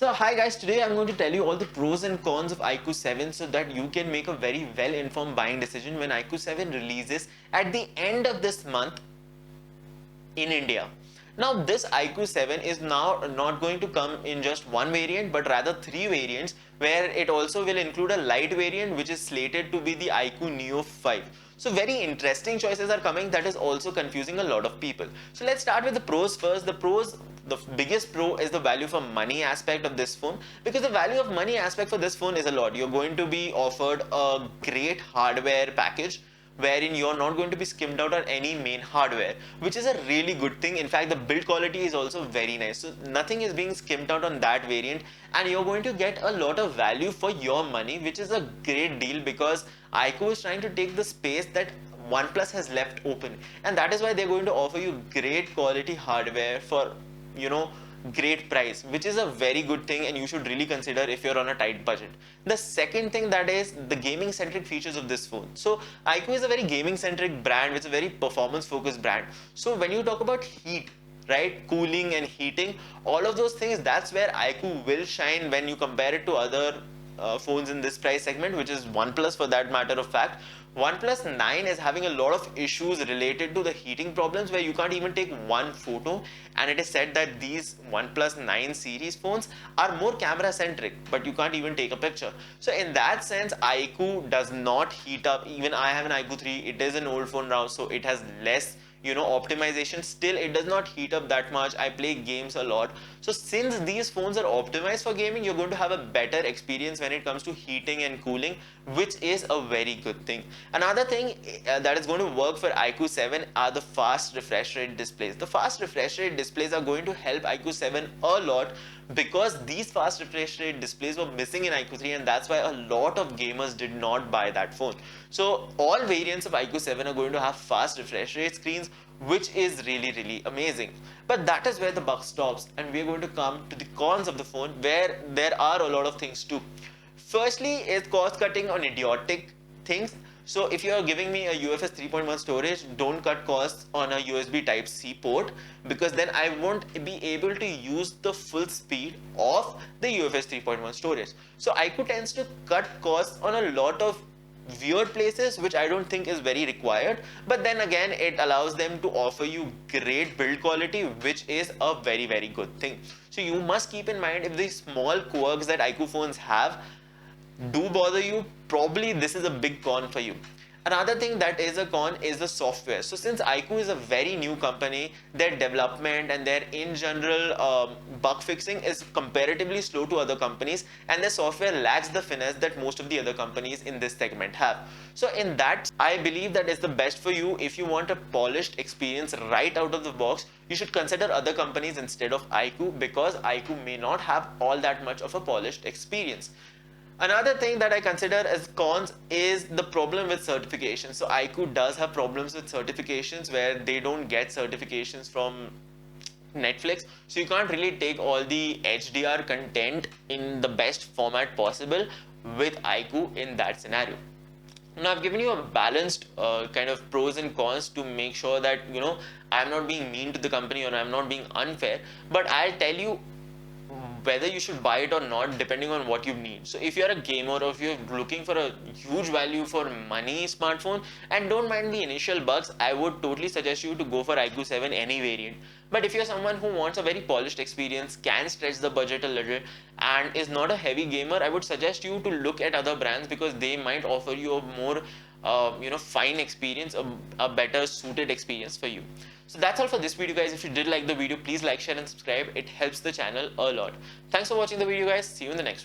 So hi guys, today I'm going to tell you all the pros and cons of iQOO 7 so that you can make a very well-informed buying decision when iQOO 7 releases at the end of this month in India. Now this iQOO 7 is now not going to come in just one variant but rather three variants, where it also will include a light variant which is slated to be the iQOO Neo 5. So very interesting choices are coming that is also confusing a lot of people. So let's start with the pros first. The biggest pro is the value for money aspect of this phone, because the value of money aspect for this phone is a lot. You're going to be offered a great hardware package wherein you're not going to be skimmed out on any main hardware, which is a really good thing. In fact, the build quality is also very nice, so nothing is being skimmed out on that variant, and you're going to get a lot of value for your money, which is a great deal because iQOO is trying to take the space that OnePlus has left open, and that is why they're going to offer you great quality hardware for, you know, great price, which is a very good thing and you should really consider if you're on a tight budget. The second thing, that is the gaming centric features of this phone. So iQOO is a very gaming centric brand, it's a very performance focused brand. So when you talk about heat, right, cooling and heating, all of those things, that's where iQOO will shine when you compare it to other phones in this price segment, which is OnePlus for that matter of fact. OnePlus 9 is having a lot of issues related to the heating problems, where you can't even take one photo, and it is said that these OnePlus 9 series phones are more camera centric, but you can't even take a picture. So in that sense, iQOO does not heat up. Even I have an iQOO 3, it is an old phone now, so it has less, you know, optimization. Still, it does not heat up that much. I play games a lot. So since these phones are optimized for gaming, you're going to have a better experience when it comes to heating and cooling, which is a very good thing. Another thing that is going to work for iQOO 7 are the fast refresh rate displays. The fast refresh rate displays are going to help iQOO 7 a lot, because these fast refresh rate displays were missing in iQOO 3, and that's why a lot of gamers did not buy that phone. So all variants of iQOO 7 are going to have fast refresh rate screens, which is really amazing. But that is where the buck stops, and we're going to come to the cons of the phone, where there are a lot of things too. Firstly is cost cutting on idiotic things. So if you're giving me a UFS 3.1 storage, don't cut costs on a USB Type-C port, because then I won't be able to use the full speed of the UFS 3.1 storage. So iQOO tends to cut costs on a lot of weird places, which I don't think is very required, but then again it allows them to offer you great build quality, which is a very good thing. So you must keep in mind, if these small quirks that iQOO phones have do bother you, probably this is a big con for you. Another thing that is a con is the software. So since iQOO is a very new company, their development and their in general bug fixing is comparatively slow to other companies, and their software lacks the finesse that most of the other companies in this segment have. So in that, I believe that is the best for you. If you want a polished experience right out of the box, you should consider other companies instead of iQOO, because iQOO may not have all that much of a polished experience. Another thing that I consider as cons is the problem with certification. So iQOO does have problems with certifications, where they don't get certifications from Netflix, so you can't really take all the HDR content in the best format possible with iQOO in that scenario. Now I've given you a balanced kind of pros and cons to make sure that, you know, I'm not being mean to the company or I'm not being unfair, but I'll tell you whether you should buy it or not depending on what you need. So if you're a gamer, or if you're looking for a huge value for money smartphone and don't mind the initial bugs, I would totally suggest you to go for iQOO 7 any variant. But if you're someone who wants a very polished experience, can stretch the budget a little, and is not a heavy gamer, I would suggest you to look at other brands, because they might offer you a more fine experience, a better suited experience for you. So that's all for this video, guys. If you did like the video, please like, share and subscribe. It helps the channel a lot. Thanks for watching the video, guys. See you in the next one.